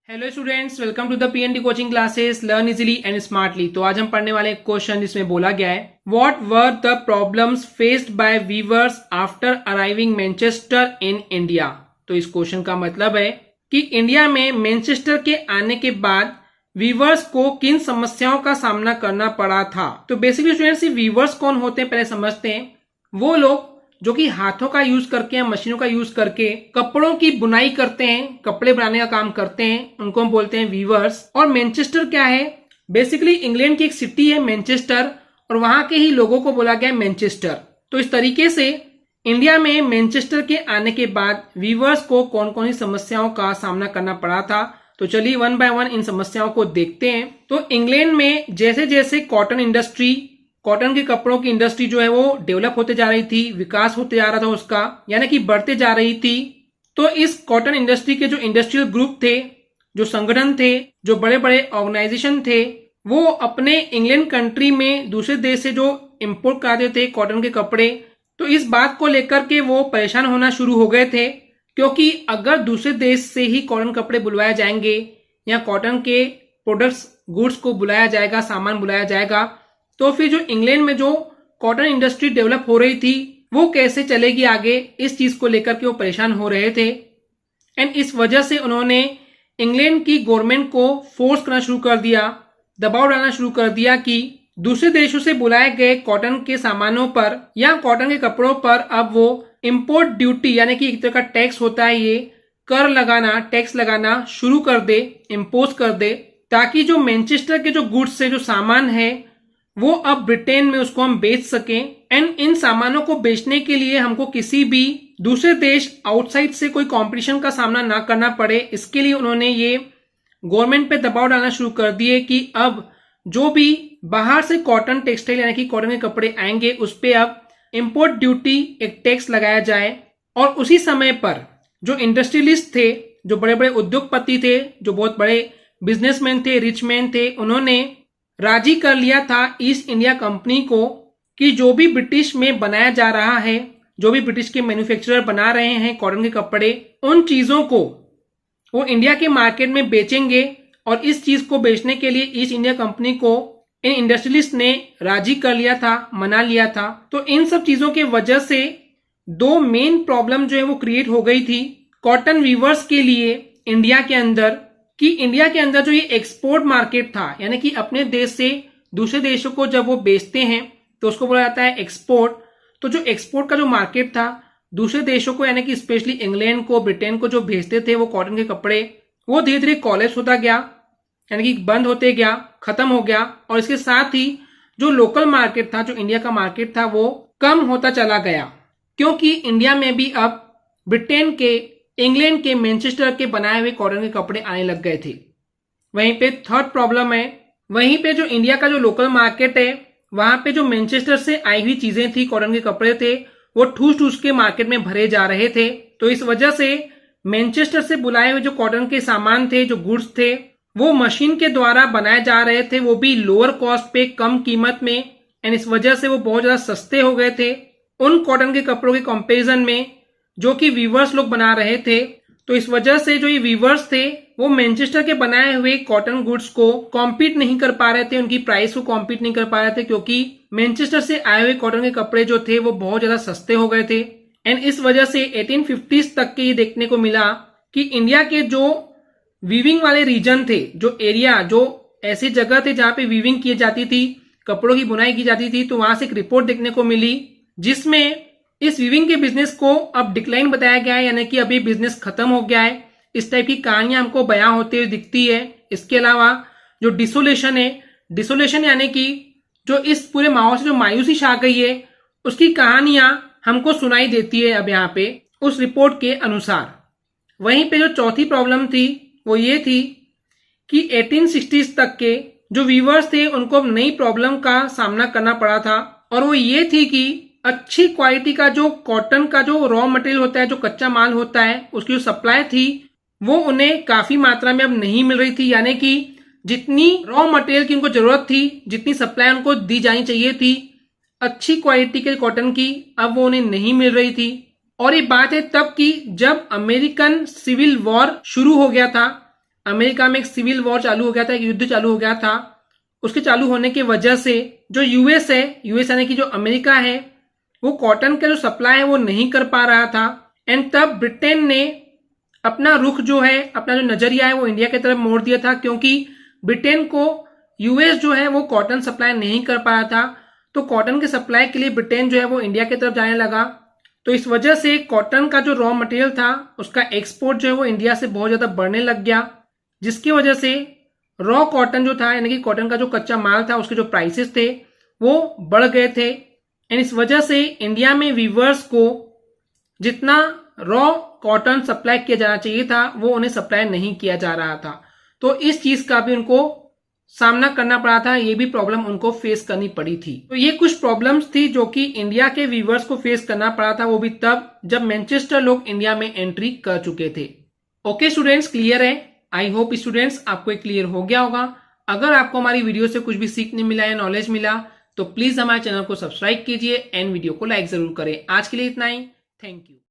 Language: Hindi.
Hello students, welcome to the PND coaching classes learn easily and smartly. तो आज हम पढ़ने वाले एक क्वेश्चन जिसमें बोला गया है what were the problems faced by weavers after arriving Manchester in India. तो इस क्वेश्चन का मतलब है कि इंडिया में मैनचेस्टर के आने के बाद वीवर्स को किन समस्याओं का सामना करना पड़ा था। तो बेसिकली स्टूडेंट्स, वीवर्स कौन होते हैं पहले समझते हैं। वो लोग जो कि हाथों का यूज करके या मशीनों का यूज करके कपड़ों की बुनाई करते हैं, कपड़े बनाने का काम करते हैं, उनको हम बोलते हैं वीवर्स। और मैनचेस्टर क्या है? बेसिकली इंग्लैंड की एक सिटी है मैनचेस्टर, और वहां के ही लोगों को बोला गया मैनचेस्टर। तो इस तरीके से इंडिया में मैनचेस्टर के आने के बाद वीवर्स को कौन कौन सी समस्याओं का सामना करना पड़ा था। तो चलिए वन बाय वन इन समस्याओं को देखते हैं। तो इंग्लैंड में जैसे जैसे कॉटन के कपड़ों की इंडस्ट्री जो है वो डेवलप होते जा रही थी, विकास होते जा रहा था उसका, यानी कि बढ़ते जा रही थी। तो इस कॉटन इंडस्ट्री के जो इंडस्ट्रियल ग्रुप थे, जो संगठन थे, जो बड़े बड़े ऑर्गेनाइजेशन थे, वो अपने इंग्लैंड कंट्री में दूसरे देश से जो इंपोर्ट कराते थे कॉटन के कपड़े, तो इस बात को लेकर के वो परेशान होना शुरू हो गए थे। क्योंकि अगर दूसरे देश से ही कॉटन कपड़े बुलवाए जाएंगे या कॉटन के प्रोडक्ट्स गुड्स को बुलाया जाएगा, सामान बुलाया जाएगा, तो फिर जो इंग्लैंड में जो कॉटन इंडस्ट्री डेवलप हो रही थी वो कैसे चलेगी आगे, इस चीज को लेकर के वो परेशान हो रहे थे। एंड इस वजह से उन्होंने इंग्लैंड की गवर्नमेंट को फोर्स करना शुरू कर दिया, दबाव डालना शुरू कर दिया कि दूसरे देशों से बुलाए गए कॉटन के सामानों पर या कॉटन के कपड़ों पर अब वो इंपोर्ट ड्यूटी यानी कि एक तरह का टैक्स होता है, ये कर लगाना, टैक्स लगाना शुरू कर दे, इम्पोज कर दे, ताकि जो मैनचेस्टर के जो गुड्स है, जो सामान है, वो अब ब्रिटेन में उसको हम बेच सकें। एंड इन सामानों को बेचने के लिए हमको किसी भी दूसरे देश आउटसाइड से कोई कंपटीशन का सामना ना करना पड़े। इसके लिए उन्होंने ये गवर्नमेंट पे दबाव डालना शुरू कर दिए कि अब जो भी बाहर से कॉटन टेक्सटाइल यानी कि कॉटन के कपड़े आएंगे उस पे अब इंपोर्ट ड्यूटी, एक टैक्स लगाया जाए। और उसी समय पर जो इंडस्ट्रियलिस्ट थे, जो बड़े बड़े उद्योगपति थे, जो बहुत बड़े बिजनेसमैन थे, रिच मैन थे, उन्होंने राजी कर लिया था ईस्ट इंडिया कंपनी को कि जो भी ब्रिटिश में बनाया जा रहा है, जो भी ब्रिटिश के मैन्युफैक्चरर बना रहे हैं कॉटन के कपड़े, उन चीजों को वो इंडिया के मार्केट में बेचेंगे। और इस चीज को बेचने के लिए ईस्ट इंडिया कंपनी को इन इंडस्ट्रियलिस्ट ने राजी कर लिया था, मना लिया था। तो इन सब चीजों के वजह से दो मेन प्रॉब्लम जो है वो क्रिएट हो गई थी कॉटन वीवर्स के लिए इंडिया के अंदर। कि इंडिया के अंदर जो ये एक्सपोर्ट मार्केट था, यानी कि अपने देश से दूसरे देशों को जब वो बेचते हैं तो उसको बोला जाता है एक्सपोर्ट। तो जो एक्सपोर्ट का जो मार्केट था दूसरे देशों को, यानी कि स्पेशली इंग्लैंड को, ब्रिटेन को जो भेजते थे वो कॉटन के कपड़े, वो धीरे धीरे कोलैप्स होता गया, यानी कि बंद होते गया, खत्म हो गया। और इसके साथ ही जो लोकल मार्केट था, जो इंडिया का मार्केट था, वो कम होता चला गया। क्योंकि इंडिया में भी अब ब्रिटेन के, इंग्लैंड के, मैनचेस्टर के बनाए हुए कॉटन के कपड़े आने लग गए थे। वहीं पे थर्ड प्रॉब्लम है, वहीं पे जो इंडिया का जो लोकल मार्केट है, वहां पे जो मैनचेस्टर से आई हुई चीजें थी, कॉटन के कपड़े थे, वो ठूस ठूस के मार्केट में भरे जा रहे थे। तो इस वजह से मैनचेस्टर से बुलाए हुए जो कॉटन के सामान थे, जो गुड्स थे, वो मशीन के द्वारा बनाए जा रहे थे, वो भी लोअर कॉस्ट पे, कम कीमत में। एंड इस वजह से वो बहुत ज्यादा सस्ते हो गए थे उन कॉटन के कपड़ों के कंपेरिजन में जो कि वीवर्स लोग बना रहे थे। तो इस वजह से जो ये वीवर्स थे वो मैनचेस्टर के बनाए हुए कॉटन गुड्स को कॉम्पीट नहीं कर पा रहे थे, उनकी प्राइस को कॉम्पीट नहीं कर पा रहे थे, क्योंकि मैनचेस्टर से आए हुए कॉटन के कपड़े जो थे वो बहुत ज्यादा सस्ते हो गए थे। एंड इस वजह से 1850s तक के ये देखने को मिला कि इंडिया के जो वीविंग वाले रीजन थे, जो एरिया, जो ऐसी जगह थे जहां पे वीविंग की जाती थी, कपड़ों की बुनाई की जाती थी, तो वहां से एक रिपोर्ट देखने को मिली जिसमें इस वीविंग के बिजनेस को अब डिक्लाइन बताया गया है, यानी कि अभी बिजनेस खत्म हो गया है। इस टाइप की कहानियां हमको बयां होते हुए दिखती है। इसके अलावा जो डिसोलेशन है, डिसोलेशन यानी कि जो इस पूरे माहौल से जो मायूसी छा गई है, उसकी कहानियां हमको सुनाई देती है अब यहाँ पे उस रिपोर्ट के अनुसार। वहीं पे जो चौथी प्रॉब्लम थी वो ये थी कि 1860s तक के जो वीवर्स थे उनको नई प्रॉब्लम का सामना करना पड़ा था, और वो ये थी कि अच्छी क्वालिटी का जो कॉटन का जो रॉ मटेरियल होता है, जो कच्चा माल होता है, उसकी जो सप्लाई थी वो उन्हें काफी मात्रा में अब नहीं मिल रही थी। यानी कि जितनी रॉ मटेरियल की उनको जरूरत थी, जितनी सप्लाई उनको दी जानी चाहिए थी अच्छी क्वालिटी के कॉटन की, अब वो उन्हें नहीं मिल रही थी। और ये बात है तब की जब अमेरिकन सिविल वॉर शुरू हो गया था। अमेरिका में एक सिविल वॉर चालू हो गया था, एक युद्ध चालू हो गया था। उसके चालू होने की वजह से जो यूएस है, यूएस यानी कि जो अमेरिका है, वो कॉटन का जो सप्लाई है वो नहीं कर पा रहा था। एंड तब ब्रिटेन ने अपना रुख जो है, अपना जो नजरिया है वो इंडिया की तरफ मोड़ दिया था, क्योंकि ब्रिटेन को यूएस जो है वो कॉटन सप्लाई नहीं कर पाया था। तो कॉटन के सप्लाई के लिए ब्रिटेन जो है वो इंडिया की तरफ जाने लगा। तो इस वजह से कॉटन का जो रॉ मटेरियल था उसका एक्सपोर्ट जो है वो इंडिया से बहुत ज्यादा बढ़ने लग गया, जिसकी वजह से रॉ कॉटन जो था यानी कि कॉटन का जो कच्चा माल था उसके जो प्राइसेस थे वो बढ़ गए थे। एंड इस वजह से इंडिया में वीवर्स को जितना रॉ कॉटन सप्लाई किया जाना चाहिए था वो उन्हें सप्लाई नहीं किया जा रहा था। तो इस चीज का भी उनको सामना करना पड़ा था, ये भी प्रॉब्लम उनको फेस करनी पड़ी थी। तो ये कुछ प्रॉब्लम्स थी जो कि इंडिया के वीवर्स को फेस करना पड़ा था, वो भी तब जब मैनचेस्टर लोग इंडिया में एंट्री कर चुके थे। ओके स्टूडेंट्स, क्लियर है? आई होप स्टूडेंट्स आपको क्लियर हो गया होगा। अगर आपको हमारी वीडियो से कुछ भी सीखने मिला या नॉलेज मिला तो प्लीज हमारे चैनल को सब्सक्राइब कीजिए एंड वीडियो को लाइक जरूर करें। आज के लिए इतना ही, थैंक यू।